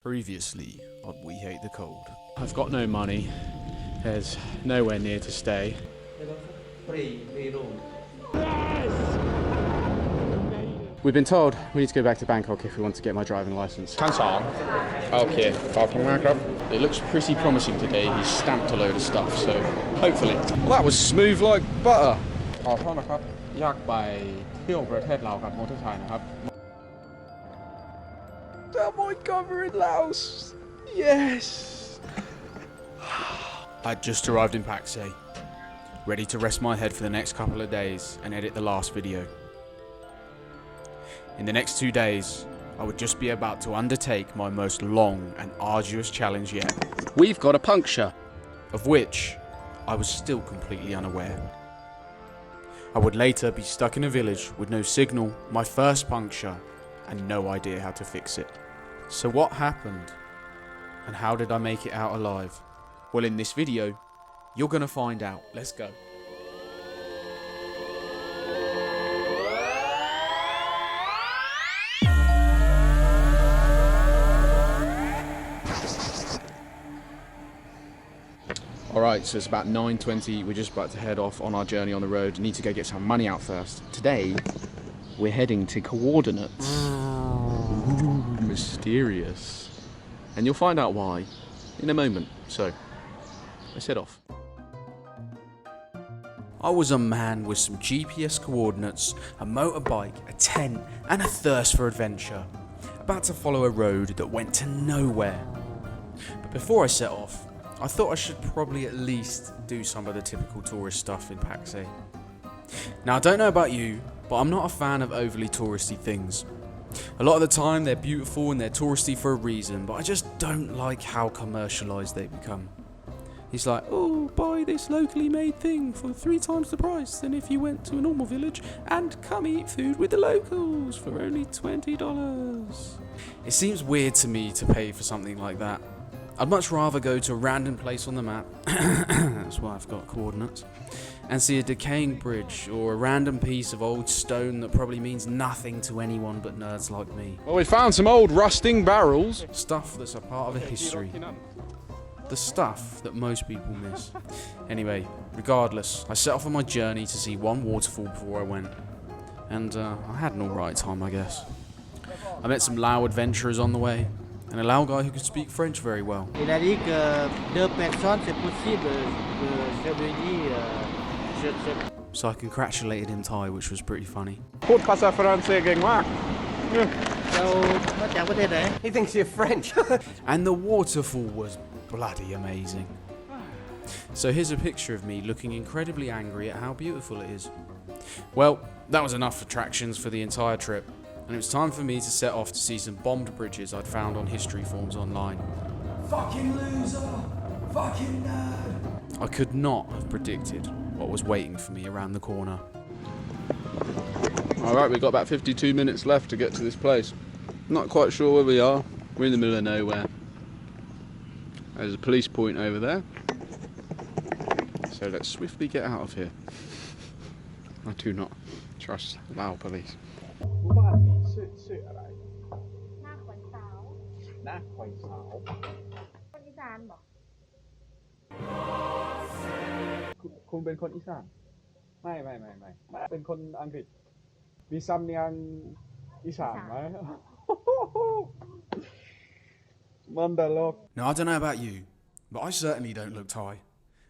Previously on We Hate the Cold. I've got no money. There's nowhere near to stay. We've been told we need to go back to Bangkok if we want to get my driving license. Okay, it looks pretty promising today. He's stamped a load of stuff, so hopefully. Well, that was smooth like butter. Am I covering Laos? Yes! I'd just arrived in Paksay, ready to rest my head for the next couple of days and edit the last video. In the next 2 days, I would just be about to undertake my most long and arduous challenge yet. We've got a puncture, of which I was still completely unaware. I would later be stuck in a village with no signal, my first puncture, and no idea how to fix it. So what happened? And how did I make it out alive? Well, in this video, you're gonna find out. Let's go. Alright, so it's about 9:20. We're just about to head off on our journey on the road. Need to go get some money out first. Today, we're heading to coordinates. Ooh, mysterious. And you'll find out why in a moment. So, let's head off. I was a man with some GPS coordinates, a motorbike, a tent, and a thirst for adventure. About to follow a road that went to nowhere. But before I set off, I thought I should probably at least do some of the typical tourist stuff in Paksay. Now, I don't know about you, but I'm not a fan of overly touristy things. A lot of the time they're beautiful and they're touristy for a reason, but I just don't like how commercialised they become. It's like, oh, buy this locally made thing for 3 times the price than if you went to a normal village, and come eat food with the locals for only $20. It seems weird to me to pay for something like that. I'd much rather go to a random place on the map, that's why I've got coordinates, and see a decaying bridge or a random piece of old stone that probably means nothing to anyone but nerds like me. Well, we found some old rusting barrels. Stuff that's a part of a history. The stuff that most people miss. Anyway, regardless, I set off on my journey to see one waterfall before I went. And I had an alright time, I guess. I met some Lao adventurers on the way, and a Lao guy who could speak French very well. Il a dit que 2 personnes c'est possible je lui dis So I congratulated him Thai, which was pretty funny. He thinks you're French. And the waterfall was bloody amazing. So here's a picture of me looking incredibly angry at how beautiful it is. Well, that was enough attractions for the entire trip, and it was time for me to set off to see some bombed bridges I'd found on history forums online. Fucking loser! Fucking nerd! I could not have predicted what was waiting for me around the corner. Alright, we've got about 52 minutes left to get to this place. Not quite sure where we are. We're in the middle of nowhere. There's a police point over there. So let's swiftly get out of here. I do not trust Lao police. บ้านนี้ชื่ออะไรหน้าควายสาวคนอีสานบอกคุณเป็นคนอีสานไม่เป็นคนอังกฤษมีสำเนียงอีสานไหม Now, I don't know about you, but I certainly don't look Thai.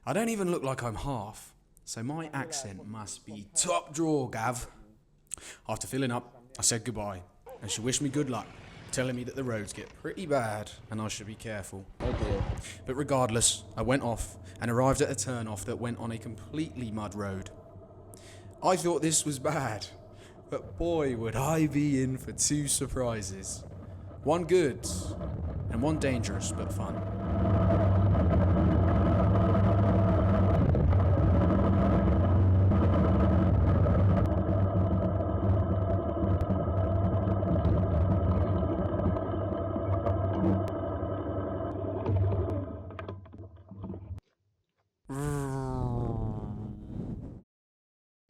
I don't even look like I'm half, so my accent must be top draw, Gav. After filling up, I said goodbye, and she wished me good luck, telling me that the roads get pretty bad and I should be careful. Okay. But regardless, I went off and arrived at a turn-off that went on a completely mud road. I thought this was bad, but boy would I be in for 2 surprises. One good, and one dangerous but fun.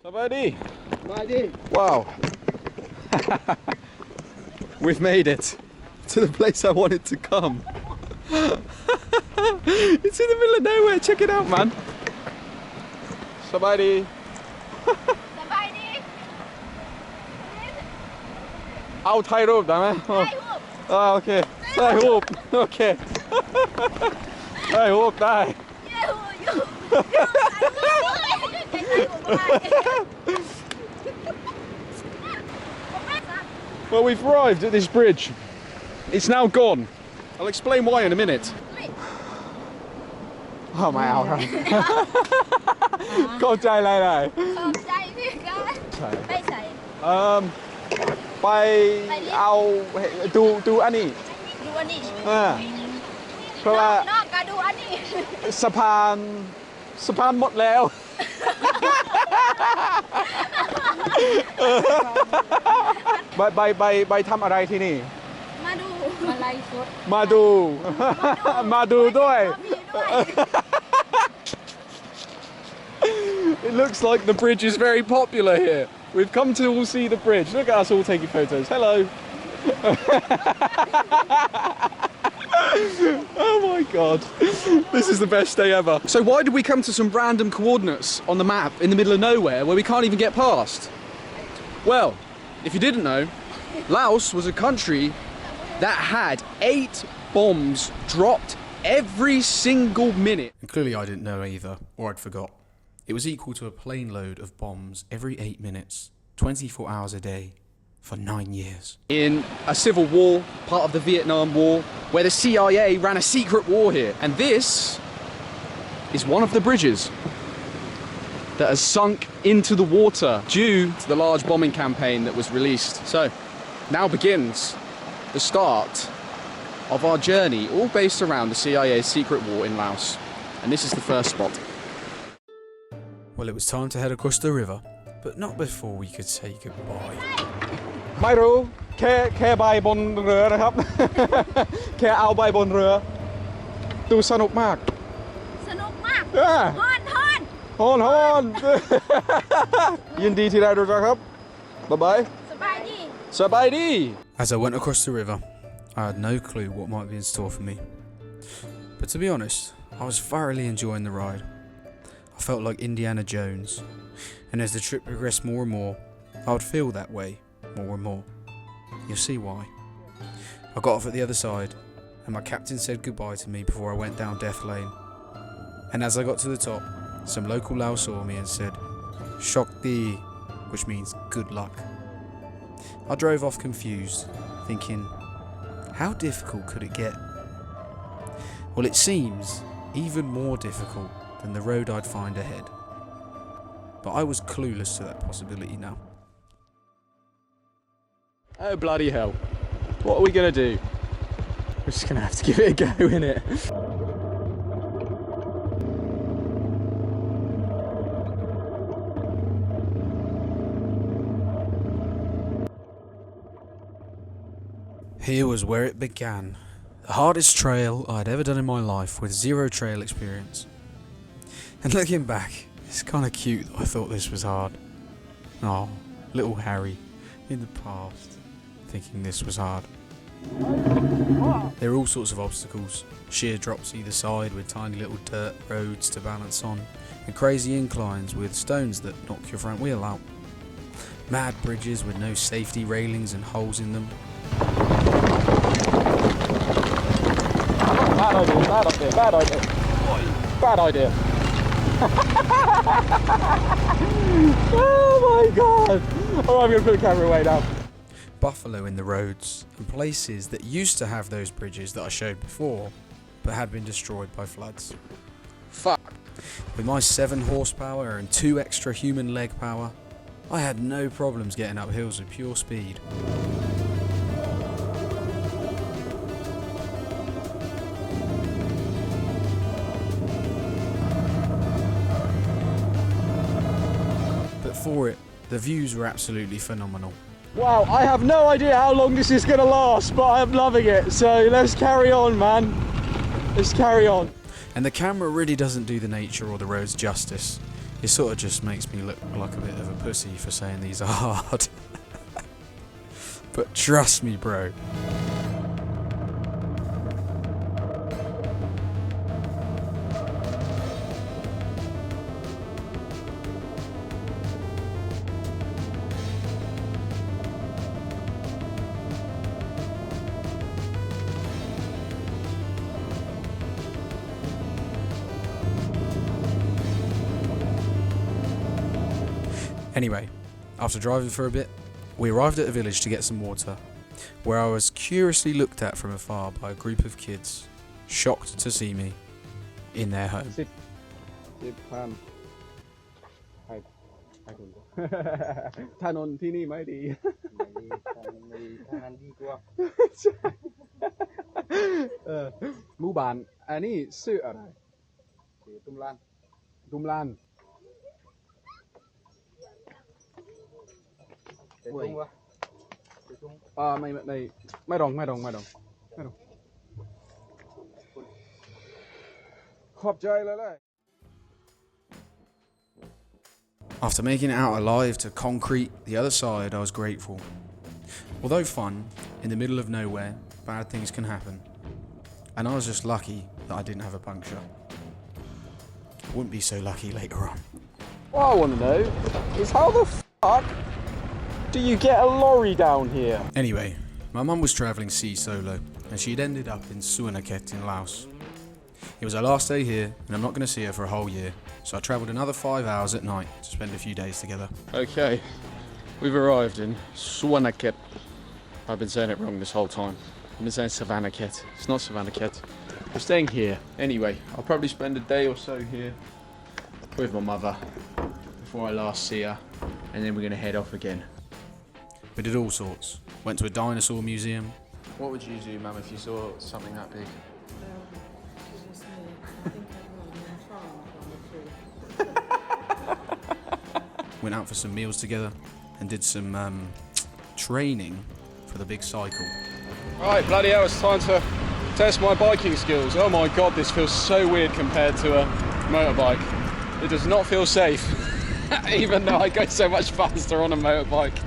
Somebody! Wow! We've made it. to the place I wanted to come. It's in the middle of nowhere. Check it out, man. Somebody. I'll tie rope, damn it. Oh, okay. Tie rope. Okay. Tie rope, die. Well, we've arrived at this bridge. It's now gone. I'll explain why in a minute. Oh, my áo rồi. Con trai này này. Bay aoดูอันนี้เพราะว่าสะพานหมดแล้วใบทำอะไรที่นี่มาดูด้วย It looks like the bridge is very popular here. We've come to all see the bridge. Look at us all taking photos. Hello. Oh my god. This is the best day ever. So why did we come to some random coordinates on the map in the middle of nowhere where we can't even get past? Well, if you didn't know, Laos was a country that had 8 bombs dropped every single minute. And clearly I didn't know either, or I'd forgot. It was equal to a plane load of bombs every 8 minutes, 24 hours a day, for 9 years. In a civil war, part of the Vietnam War, where the CIA ran a secret war here. And this is one of the bridges that has sunk into the water due to the large bombing campaign that was released. So now begins the start of our journey, all based around the CIA's secret war in Laos. And this is the first spot. Well, it was time to head across the river, but not before we could say goodbye. ไม่รู้แค่ใบบนเรือนะครับ แค่เอาใบบนเรือดูสนุกมากฮอน ยินดีที่ได้รู้จักครับบ๊ายบายสบายดี As I went across the river, I had no clue what might be in store for me. But to be honest, I was thoroughly enjoying the ride. I felt like Indiana Jones, and as the trip progressed more and more, I would feel that way more and more. You'll see why. I got off at the other side, and my captain said goodbye to me before I went down Death Lane. And as I got to the top, some local Lao saw me and said, "Shokti," which means good luck. I drove off confused, thinking, how difficult could it get? Well, it seems even more difficult than the road I'd find ahead. But I was clueless to that possibility now. Oh bloody hell. What are we going to do? We're just going to have to give it a go, innit? Here was where it began. The hardest trail I'd ever done in my life with zero trail experience. And looking back, it's kind of cute that I thought this was hard. Oh, little Harry in the past thinking this was hard. There are all sorts of obstacles, sheer drops either side with tiny little dirt roads to balance on, and crazy inclines with stones that knock your front wheel out. Mad bridges with no safety railings and holes in them. Bad idea. Oh my god! Oh, I'm going to put the camera away now. Buffalo in the roads, and places that used to have those bridges that I showed before, but had been destroyed by floods. Fuck. With my 7 horsepower and 2 extra human leg power, I had no problems getting up hills with pure speed. But for it, the views were absolutely phenomenal. Wow, I have no idea how long this is going to last, but I'm loving it. So let's carry on, man. Let's carry on. And the camera really doesn't do the nature or the roads justice. It sort of just makes me look like a bit of a pussy for saying these are hard. But trust me, bro. Anyway, after driving for a bit, we arrived at a village to get some water, where I was curiously looked at from afar by a group of kids, shocked to see me in their home. 10,000 ให้คุณ ถนนที่นี่ไม่ดี หมู่บ้านอันนี้ชื่ออะไรชื่อตุมลานไม่ดองขอบใจเลย After making it out alive to concrete the other side, I was grateful. Although fun, in the middle of nowhere, bad things can happen. And I was just lucky that I didn't have a puncture. I wouldn't be so lucky later on. What I want to know is how the fuck do you get a lorry down here? Anyway, my mum was travelling sea solo, and she'd ended up in Suanaket in Laos. It was her last day here, and I'm not going to see her for a whole year, so I travelled another 5 hours at night to spend a few days together. Okay, we've arrived in Suanaket. I've been saying it wrong this whole time. I've been saying Savannahket. It's not Savannahket. We're staying here. Anyway, I'll probably spend a day or so here with my mother before I last see her, and then we're going to head off again. We did all sorts. Went to a dinosaur museum. What would you do, Mum, if you saw something that big? Went out for some meals together and did some training for the big cycle. Right, bloody hell, it's time to test my biking skills. Oh my god, this feels so weird compared to a motorbike. It does not feel safe, even though I go so much faster on a motorbike.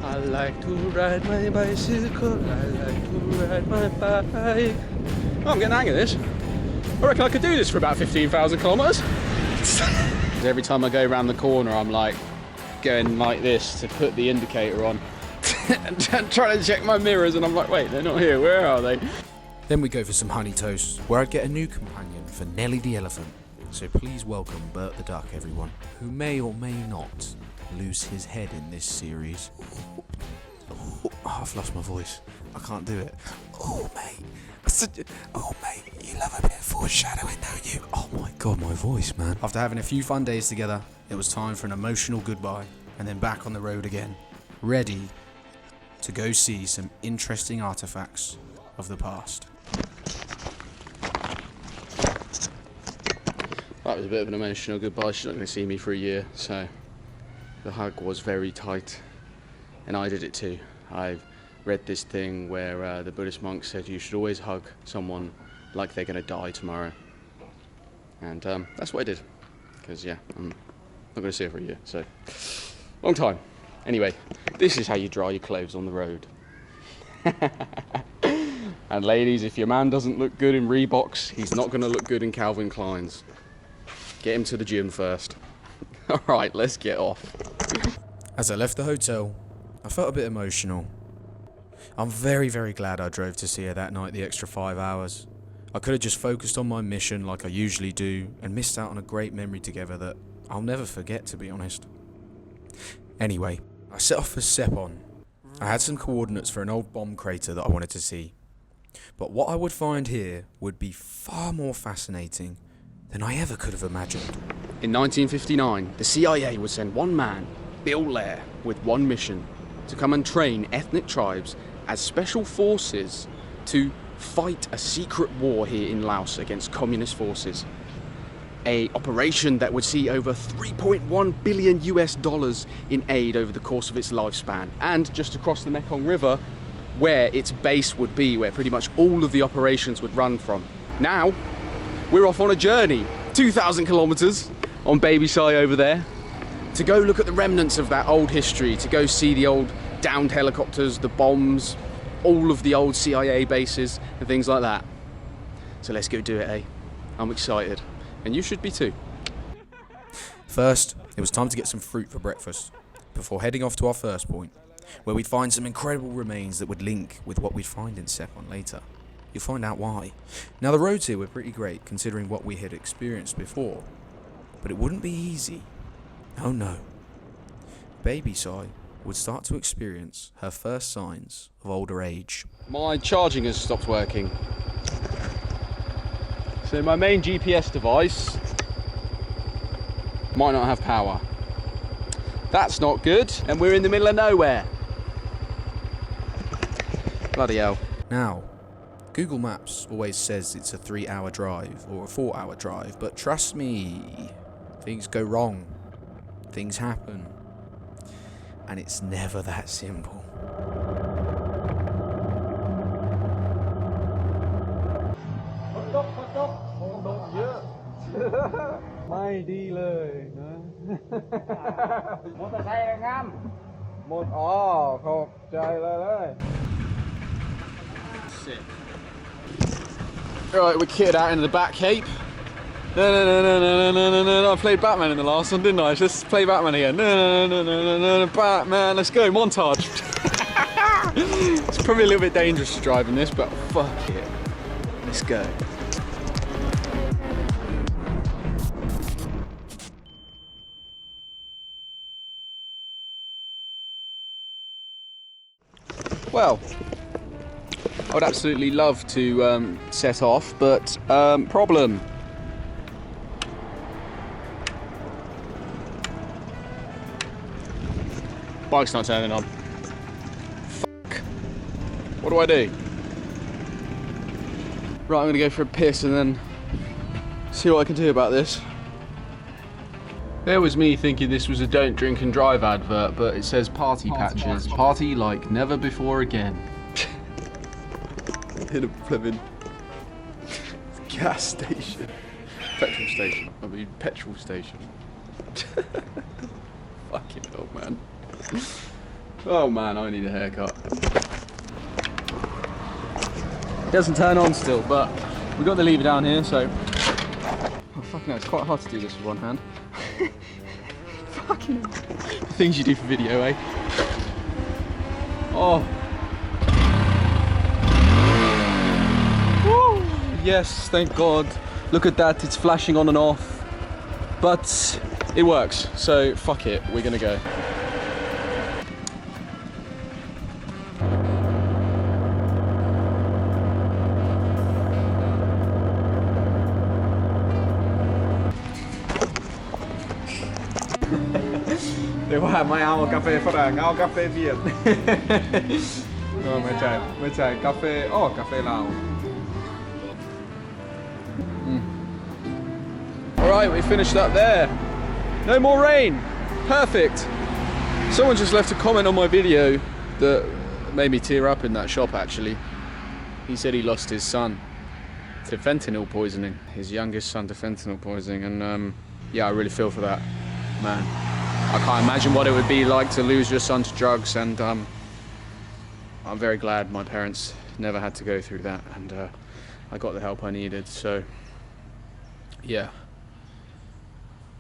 I like to ride my bicycle, I like to ride my bike. Oh, I'm getting the hang of this. I reckon I could do this for about 15,000 kilometres. Every time I go around the corner, I'm like going like this to put the indicator on and trying to check my mirrors, and I'm like, wait, they're not here, where are they? Then we go for some honey toast, where I'd get a new companion for Nelly the elephant. So please welcome Bert the duck, everyone, who may or may not lose his head in this series. Oh, I've lost my voice. I can't do it. Oh, mate. Oh, mate, you love a bit of foreshadowing, don't you? Oh my god, my voice, man. After having a few fun days together, it was time for an emotional goodbye, and then back on the road again, ready to go see some interesting artifacts of the past. That was a bit of an emotional goodbye. She's not going to see me for a year, so the hug was very tight, and I did it too. I've read this thing where the Buddhist monk said you should always hug someone like they're going to die tomorrow, and that's what I did, because yeah, I'm not going to see her for a year, so long time. Anyway, this is how you dry your clothes on the road. And ladies, if your man doesn't look good in Reeboks, he's not going to look good in Calvin Klein's. Get him to the gym first. Alright, let's get off. As I left the hotel, I felt a bit emotional. I'm very, very glad I drove to see her that night the extra 5 hours. I could have just focused on my mission like I usually do and missed out on a great memory together that I'll never forget, to be honest. Anyway, I set off for Sepon. I had some coordinates for an old bomb crater that I wanted to see. But what I would find here would be far more fascinating than I ever could have imagined. In 1959, the CIA would send one man, Bill Lair, with one mission: to come and train ethnic tribes as special forces to fight a secret war here in Laos against communist forces. A operation that would see over $3.1 billion in aid over the course of its lifespan, and just across the Mekong River, where its base would be, where pretty much all of the operations would run from. Now, we're off on a journey, 2,000 kilometers on Baby Sai over there, to go look at the remnants of that old history, to go see the old downed helicopters, the bombs, all of the old CIA bases and things like that. So let's go do it, eh? I'm excited. And you should be too. First, it was time to get some fruit for breakfast, before heading off to our first point, where we'd find some incredible remains that would link with what we'd find in Sepon later. You'll find out why. Now, the roads here were pretty great, considering what we had experienced before, but it wouldn't be easy. Oh no. Baby Sai would start to experience her first signs of older age. My charging has stopped working. So my main GPS device might not have power. That's not good, and we're in the middle of nowhere. Bloody hell. Now, Google Maps always says it's a 3-hour drive or a 4-hour drive, but trust me, things go wrong, things happen, and it's never that simple. Right, we're kitted out into the back cape. No. I played Batman in the last one, didn't I? Let's play Batman again. No, Batman, let's go, montage. It's probably a little bit dangerous to drive in this, but fuck it. Let's go. Well, I would absolutely love to set off, but problem. Bike's not turning on. Fuck. What do I do? Right, I'm gonna go for a piss and then see what I can do about this. There was me thinking this was a don't drink and drive advert, but it says party patches. Party like never before again. In a flipping gas station. Petrol station. I mean, petrol station. Fucking hell, man. Oh man, I need a haircut. It doesn't turn on still, but we've got the lever down here, so... Oh, fucking hell, it's quite hard to do this with one hand. Fucking hell. The things you do for video, eh? Oh. Woo. Yes, thank God. Look at that, it's flashing on and off. But it works, so fuck it, we're gonna go.เดี๋ยวว่าไม่เอากาแฟฝรั่งเอากาแฟเวียด ไม่ใช่กาแฟกาแฟลาว Alright, we finished up there. No more rain. Perfect. Someone just left a comment on my video that made me tear up in that shop actually. He said he lost his son to fentanyl poisoning. His youngest son to fentanyl poisoning, and yeah, I really feel for that man. I can't imagine what it would be like to lose your son to drugs, and I'm very glad my parents never had to go through that, and I got the help I needed, so yeah.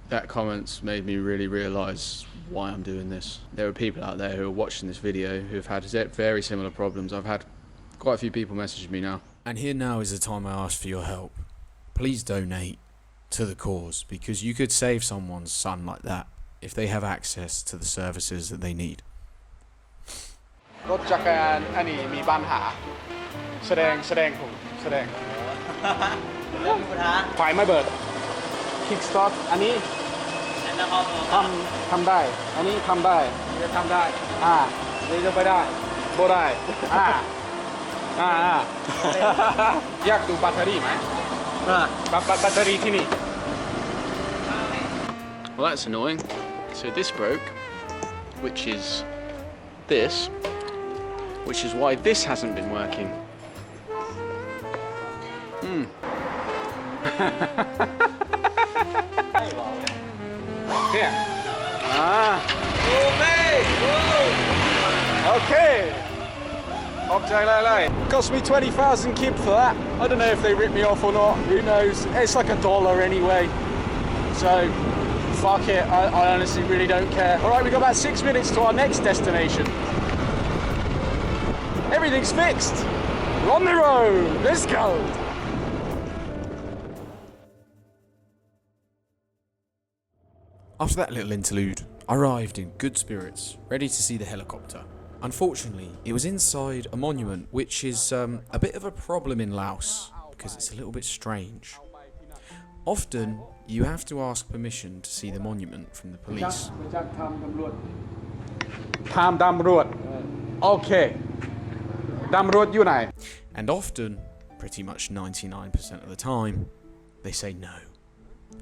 That comment's made me really realise why I'm doing this. There are people out there who are watching this video who've had very similar problems. I've had quite a few people message me now. And here now is the time I ask for your help. Please donate to the cause, because you could save someone's son like that if they have access to the services that they need. รถจักรยานอันนี้มีปัญหาแสดงไฟไม่เบิด kick start อันนี้ทำได้อันนี้ทำได้จะทำได้นี่จะไปได้บ่ได้อยากดูแบตเตอรี่ไหมแบตเตอรี่ที่นี่ Well, that's annoying. So this broke, which is this, which is why this hasn't been working. Here. Okay. Cost me 20,000 kip for that. I don't know if they ripped me off or not. Who knows? It's like $1 anyway. So, fuck it. I honestly really don't care. All right, we've got about 6 minutes to our next destination. Everything's fixed. We're on the road. Let's go. After that little interlude, I arrived in good spirits, ready to see the helicopter. Unfortunately, it was inside a monument, which is a bit of a problem in Laos, because it's a little bit strange. Often, you have to ask permission to see the monument from the police. ถามตำรวจโอเคตำรวจอยู่ไหน And often, pretty much 99% of the time, they say no,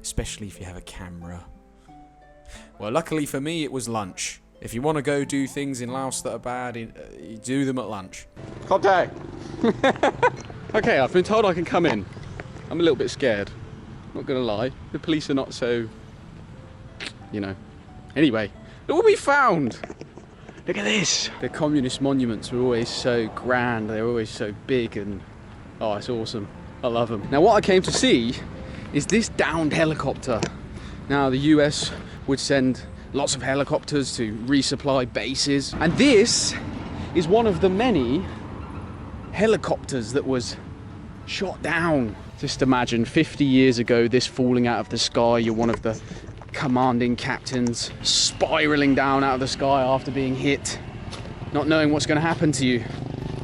especially if you have a camera. Well, luckily for me, it was lunch. If you want to go do things in Laos that are bad, you do them at lunch. เข้าใจ Okay, I've been told I can come in. I'm a little bit scared. Not gonna lie. The police are not so, you know. Anyway, look what we found. Look at this. The communist monuments are always so grand. They're always so big and oh, it's awesome. I love them. Now, what I came to see is this downed helicopter. Now, the US would send lots of helicopters to resupply bases, and this is one of the many helicopters that was shot down. Just imagine 50 years ago this falling out of the sky. You're one of the commanding captains spiraling down out of the sky after being hit, not knowing what's going to happen to you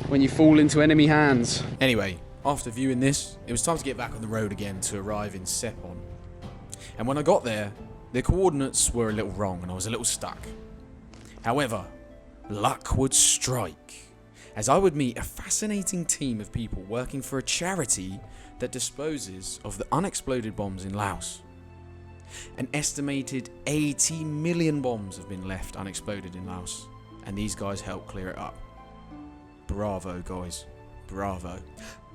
when you fall into enemy hands. Anyway, after viewing this, it was time to get back on the road again to arrive in Sepon. And when I got there, the coordinates were a little wrong and I was a little stuck. However, luck would strike, as I would meet a fascinating team of people working for a charity that disposes of the unexploded bombs in Laos. An estimated 80 million bombs have been left unexploded in Laos, and these guys help clear it up. Bravo, guys. Bravo.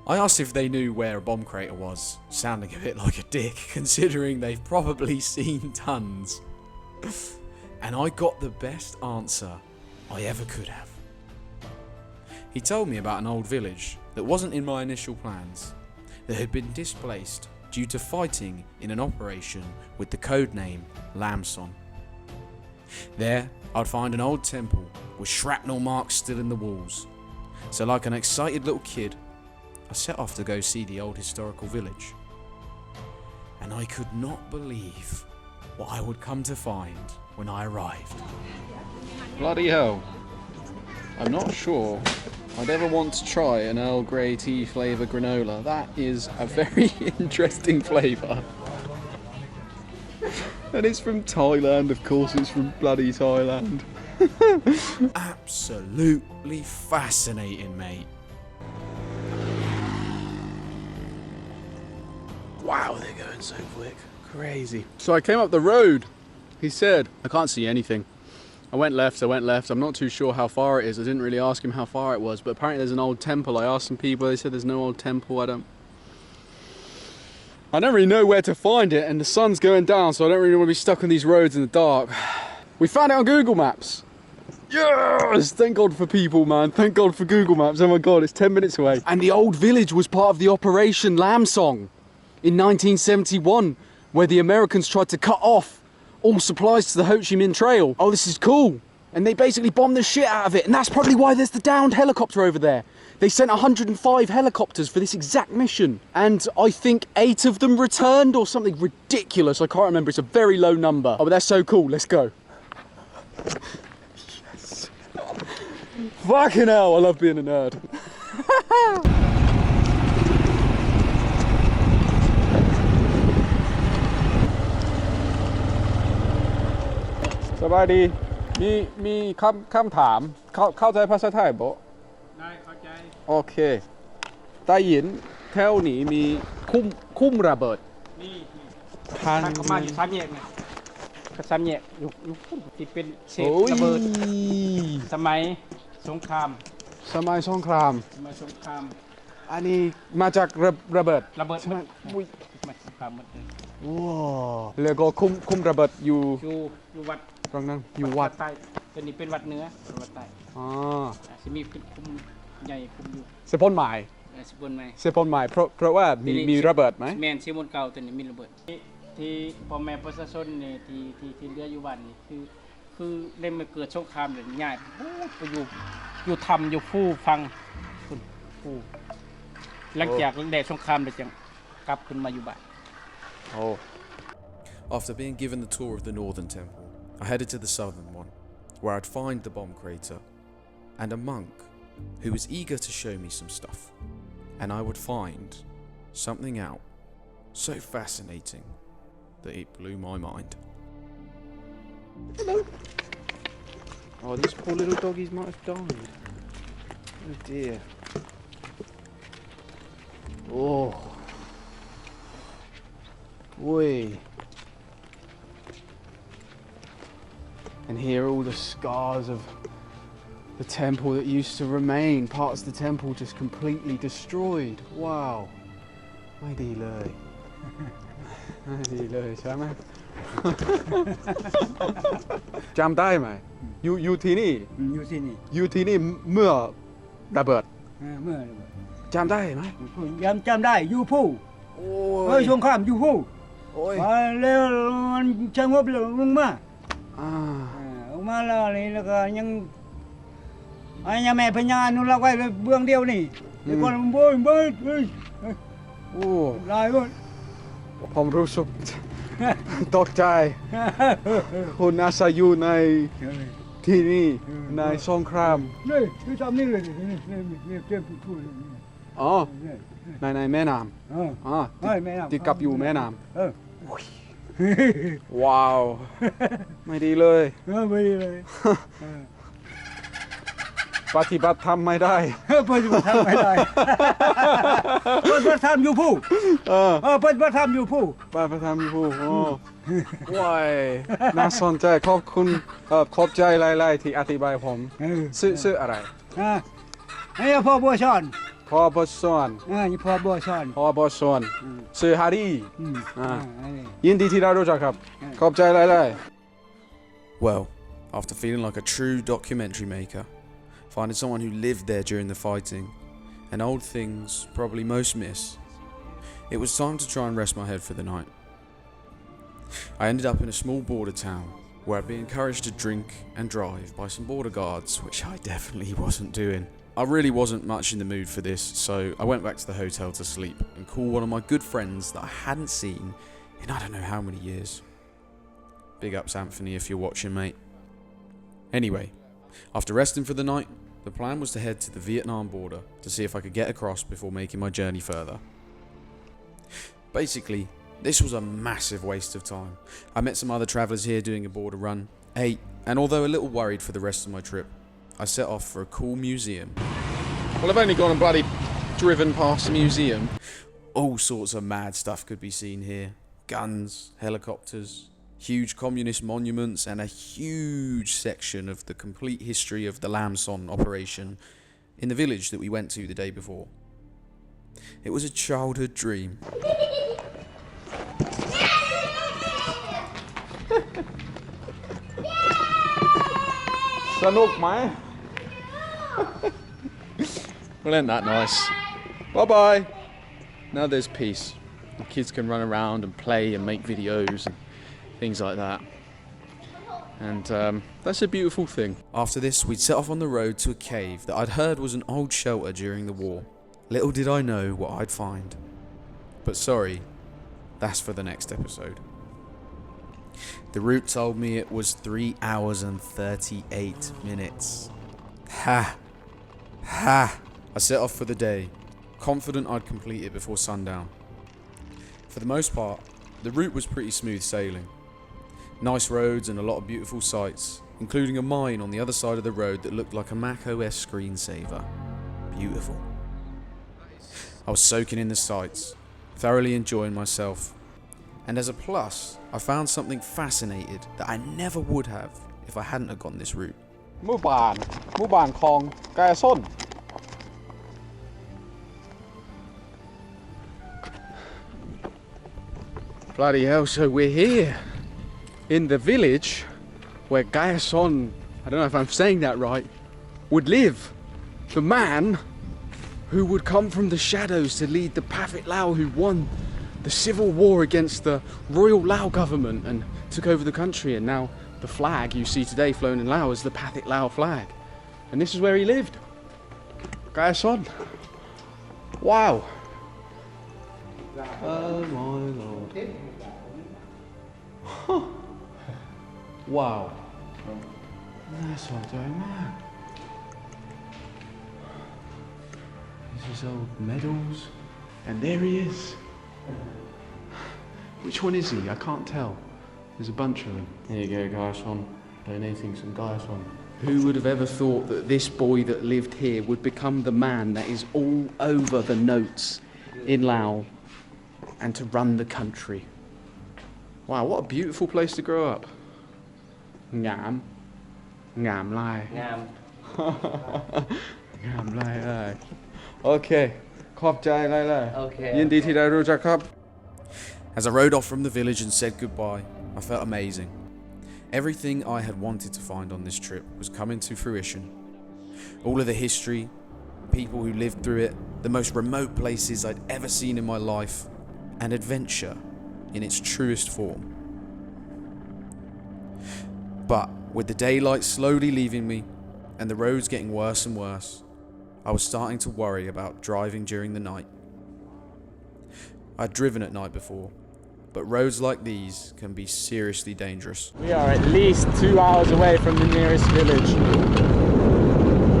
I asked if they knew where a bomb crater was, sounding a bit like a dick, considering they've probably seen tons. And I got the best answer I ever could have. He told me about an old village that wasn't in my initial plans, that had been displaced due to fighting in an operation with the codename Lamson. There, I'd find an old temple with shrapnel marks still in the walls. So like an excited little kid, I set off to go see the old historical village. And I could not believe what I would come to find when I arrived. Bloody hell. I'm not sure I'd ever want to try an Earl Grey tea flavour granola. That is a very interesting flavour. And it's from Thailand, of course, it's from bloody Thailand. Absolutely fascinating, mate. Wow, they're going so quick. Crazy. So I came up the road. He said, I can't see anything. I went left. I'm not too sure how far it is. I didn't really ask him how far it was, but apparently there's an old temple. I asked some people, they said there's no old temple. I don't really know where to find it, and the sun's going down, so I don't really want to be stuck on these roads in the dark. We found it on Google Maps. Yes! Thank God for people, man. Thank God for Google Maps. Oh my God, it's 10 minutes away. And the old village was part of the Operation Lamsong in 1971, where the Americans tried to cut off all supplies to the Ho Chi Minh Trail. Oh, this is cool. And they basically bombed the shit out of it. And that's probably why there's the downed helicopter over there. They sent 105 helicopters for this exact mission. And I think 8 of them returned or something ridiculous. I can't remember. It's a very low number. Oh, but that's so cool. Let's go. Yes. Fucking hell, I love being a nerd. Somebody, มีคำถามเข้าใจภาษาไทยบ่ ได้เข้าใจ โอเคได้ยินแถวนี้มีคุ้มระเบิด นี่ พัน เขามาอยู่3แยกนะก็3แยกอยู่ที่เป็นเศษระเบิดสมัยสงคราม สมัยสงคราม อันนี้มาจากระเบิด หมดมาสงครามหมดเลย ว้าวแล้วก็คุ้มระเบิดอยู่ อยู่วัด ตรงนั้นอยู่วัด ใต้ตัวนี้เป็นวัดเหนือวัดใต้ อ๋อ จะมีเป็นคุมใหญ่คุมอยู่ เซปอนหมาย สิบนไหม เซปอนหมายเพราะว่ามีระเบิดไหม แมนซีมอนเก่าตัวนี้มีระเบิดที่พ่อแม่ประชาชนนี่ที่เหลืออยู่บ้านนี่คือได้มาเกิดสงครามเลยง่ายไปอยู่ทำอยู่ฟู่ฟังคุณฟู่หลังจากได้สงครามเลยจังกลับขึ้นมาอยู่บ้าน Oh. After being given the tour of the northern temple, I headed to the southern one, where I'd find the bomb crater, and a monk who was eager to show me some stuff, and I would find something out so fascinating that it blew my mind. Hello. Oh, these poor little doggies might have died. Oh dear. Oh. Wee. And here are all the scars of the temple that used to remain. Parts of the temple just completely destroyed. Wow. ไม่ดีเลย ไม่ดีเลยใช่ไหม จำได้ไหมอยู่ที่นี่ อยู่ที่นี่ อยู่ที่นี่เมื่อระเบิด เมื่อ จำได้ไหม ยังจำได้อยู่ผู้ โอ้ เฮ้ยสงครามอยู่ผู้ โอ้ย แล้วมันสงบแล้วลงมา อ่า ลงมาแล้วนี่แล้วก็ยังยังแม่พญานุรักษ์ไว้เบื้องเดียวนี่แล้วก็เบิ้ล โอ้ ลายก็ ผมรู้สึก ตกใจคุณอาศัยอยู่ในที่นี่ในสงคราม นี่คือทำนี่เลยนี่เต็มพูด อ๋อในแม่น้ำอ๋อ แม่น้ำ ติดกับอยู่แม่น้ เออ ำว้าวไม่ดีเลย ไม่ดีเลย ปฏิบัติธรรมไม่ได้ ปฏิบัติธรรมไม่ได้ปฏิบัติธรรมอยู่ผู้ปฏิบัติธรรมอยู่ผู้ ปฏิบัติธรรมอยู่ผู้โอ้ว้ายน่าสนใจขอบคุณขอบใจหลายๆที่อธิบายผมชื่ออะไร นี่พ่อบัวชอน พ่อบอสอน นี่พ่อบัวชอน พ่อบอสอนชื่อฮารียินดีที่ได้รู้จักครับขอบใจหลายๆ Well, after feeling like a true documentary maker, finding someone who lived there during the fighting, and old things probably most miss, it was time to try and rest my head for the night. I ended up in a small border town where I'd be encouraged to drink and drive by some border guards, which I definitely wasn't doing. I really wasn't much in the mood for this, so I went back to the hotel to sleep and call one of my good friends that I hadn't seen in I don't know how many years. Big ups Anthony if you're watching, mate. Anyway, after resting for the night, the plan was to head to the Vietnam border to see if I could get across before making my journey further. Basically, this was a massive waste of time. I met some other travellers here doing a border run, ate, and although a little worried for the rest of my trip, I set off for a cool museum. Well, I've only gone and bloody driven past the museum. All sorts of mad stuff could be seen here. Guns, helicopters, huge communist monuments, and a huge section of the complete history of the Lam Son operation in the village that we went to the day before. It was a childhood dream. Well, ain't that nice? Bye-bye. Now there's peace. The kids can run around and play and make videos and things like that. And that's a beautiful thing. After this, we'd set off on the road to a cave that I'd heard was an old shelter during the war. Little did I know what I'd find. But sorry, that's for the next episode. The route told me it was 3 hours and 38 minutes. Ha! Ha! I set off for the day, confident I'd complete it before sundown. For the most part, the route was pretty smooth sailing. Nice roads and a lot of beautiful sights, including a mine on the other side of the road that looked like a Mac OS screensaver. Beautiful. I was soaking in the sights, thoroughly enjoying myself. And as a plus, I found something fascinated that I never would have if I hadn't have gone this route. หมู่บ้านคลองแกส้น Bloody hell, so we're here in the village where Gaughing, I don't know if I'm saying that right, would live. The man who would come from the shadows to lead the Pathet Lao who won the civil war against the royal Lao government and took over the country, and now the flag you see today flown in Laos is the Pathet Lao flag. And this is where he lived. Gaughing. Wow. Oh my lord. Wow. That's what I'm man. This is old medals. And there he is. Which one is he? I can't tell. There's a bunch of them. There you go, Gaughing. Donating some Gaughing. Who would have ever thought that this boy that lived here would become the man that is all over the notes in Laos and to run the country? Wow, what a beautiful place to grow up. Ngam. Ngam lai. Ngam. Ngam lai. Okay. Khop chai lai lai. Okay. Yindi thi da rujak khap. As I rode off from the village and said goodbye, I felt amazing. Everything I had wanted to find on this trip was coming to fruition. All of the history, people who lived through it, the most remote places I'd ever seen in my life, and adventure in its truest form. But with the daylight slowly leaving me and the roads getting worse and worse, I was starting to worry about driving during the night. I'd driven at night before, but roads like these can be seriously dangerous. We are at least 2 hours away from the nearest village.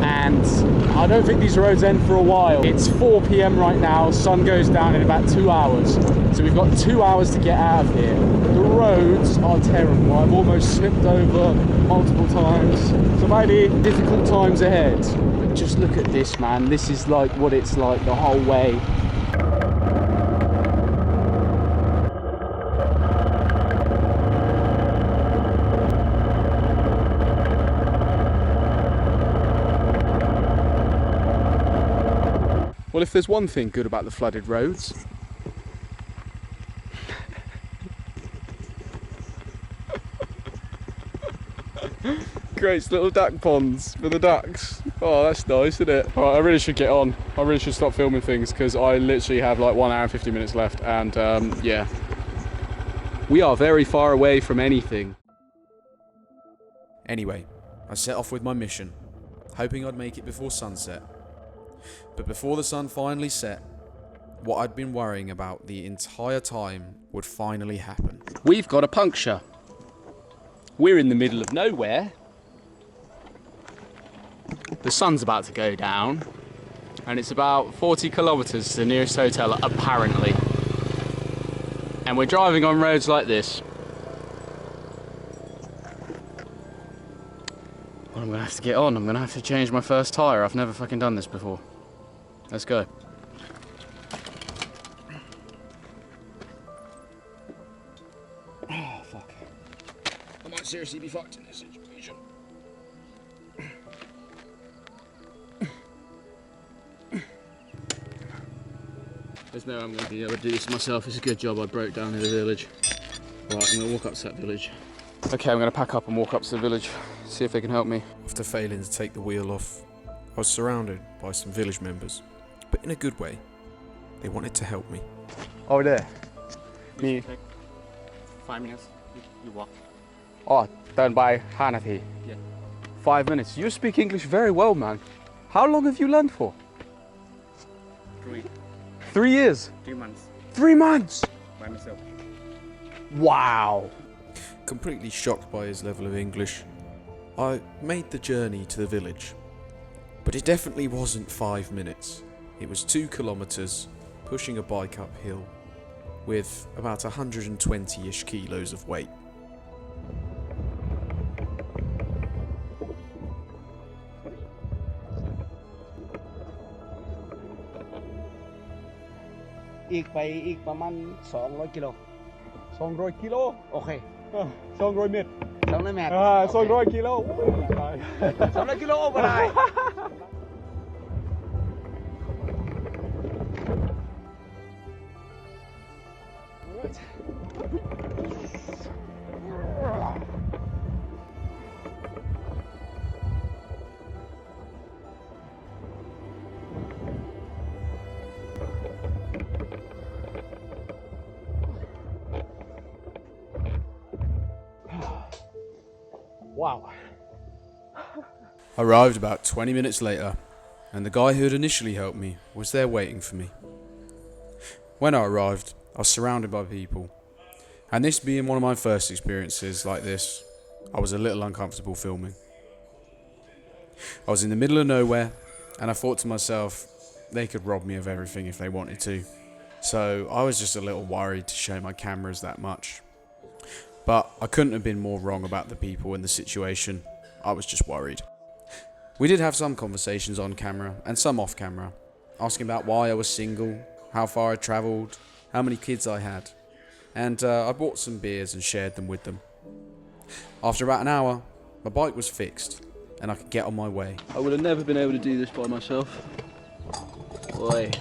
And I don't think these roads end for a while. It's 4 p.m. right now, sun goes down in about 2 hours. So we've got 2 hours to get out of here. The roads are terrible. I've almost slipped over multiple times. So maybe difficult times ahead. But just look at this, man. This is like what it's like the whole way. Well, if there's one thing good about the flooded roads, great little duck ponds for the ducks. Oh, that's nice, isn't it? All right, I really should get on. I really should stop filming things because I literally have like 1 hour and 50 minutes left, and yeah, we are very far away from anything. Anyway, I set off with my mission, hoping I'd make it before sunset. But before the sun finally set, what I'd been worrying about the entire time would finally happen. We've got a puncture. We're in the middle of nowhere. The sun's about to go down, and it's about 40 kilometers to the nearest hotel, apparently. And we're driving on roads like this. Well, I'm gonna have to get on. I'm gonna have to change my first tyre. I've never fucking done this before. Let's go. Oh, fuck. I might seriously be fucked in this situation. There's no way I'm going to be able to do this myself. It's a good job I broke down in the village. Right, I'm going to walk up to that village. Okay, I'm going to pack up and walk up to the village, see if they can help me. After failing to take the wheel off, I was surrounded by some village members, but in a good way. They wanted to help me. Over there. Me. 5 minutes. You walk. Oh, done by 5 nathi. Yeah. 5 minutes. You speak English very well, man. How long have you learned for? 3 3 years. 3 months 3 months. by myself. Wow. Completely shocked by his level of English, I made the journey to the village. But it definitely wasn't 5 minutes. It was 2 kilometers, pushing a bike uphill, with about 120-ish kilos of weight.อีกประมาณ200กิโล 200 kilo. โอเค 200 met. 200เมตร 200 kilo. 200กิโลบ่ได้ Wow. I arrived about 20 minutes later, and the guy who had initially helped me was there waiting for me. When I arrived, I was surrounded by people, and this being one of my first experiences like this, I was a little uncomfortable filming. I was in the middle of nowhere, and I thought to myself, they could rob me of everything if they wanted to. So I was just a little worried to show my cameras that much. But I couldn't have been more wrong about the people and the situation. I was just worried. We did have some conversations on camera and some off camera, asking about why I was single, how far I travelled, how many kids I had, and I bought some beers and shared them with them. After about an hour, my bike was fixed and I could get on my way. I would have never been able to do this by myself. Boy.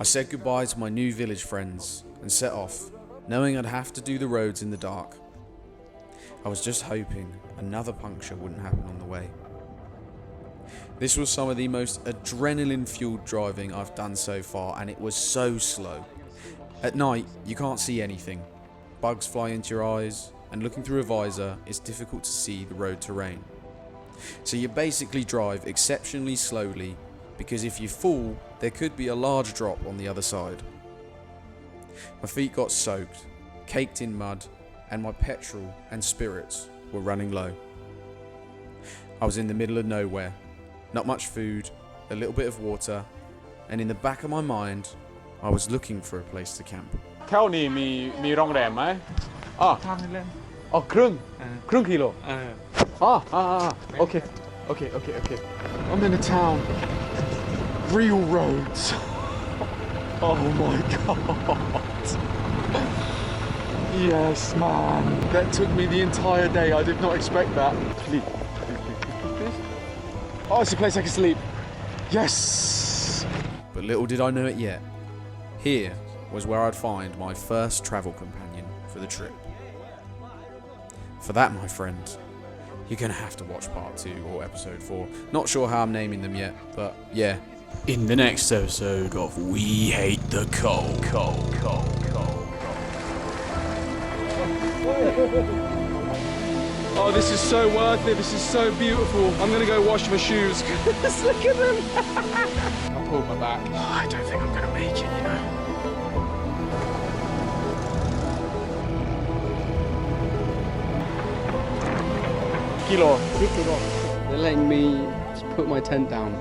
I said goodbye to my new village friends and set off, knowing I'd have to do the roads in the dark. I was just hoping another puncture wouldn't happen on the way. This was some of the most adrenaline-fueled driving I've done so far, and it was so slow. At night, you can't see anything. Bugs fly into your eyes, and looking through a visor, it's difficult to see the road terrain. So you basically drive exceptionally slowly, because if you fall, there could be a large drop on the other side. My feet got soaked, caked in mud, and my petrol and spirits were running low. I was in the middle of nowhere, not much food, a little bit of water, and in the back of my mind, I was looking for a place to camp. แถวนี้มีโรงแรมไหมอ๋ออ๋อครึ่งกิโลokay I'm in a town, real roads. Oh my god. Yes, man. That took me the entire day. I did not expect that. Please. Oh, it's a place I can sleep. Yes. But little did I know it yet. Here was where I'd find my first travel companion for the trip. For that, my friend, you're gonna have to watch part 2 or episode 4. Not sure how I'm naming them yet, but yeah. In the next episode of We Hate the Cold. Oh, this is so worth it. This is so beautiful. I'm gonna go wash my shoes. Look at them. I pulled my back. I don't think I'm gonna make it, you know. Kilo. They're letting me put my tent down.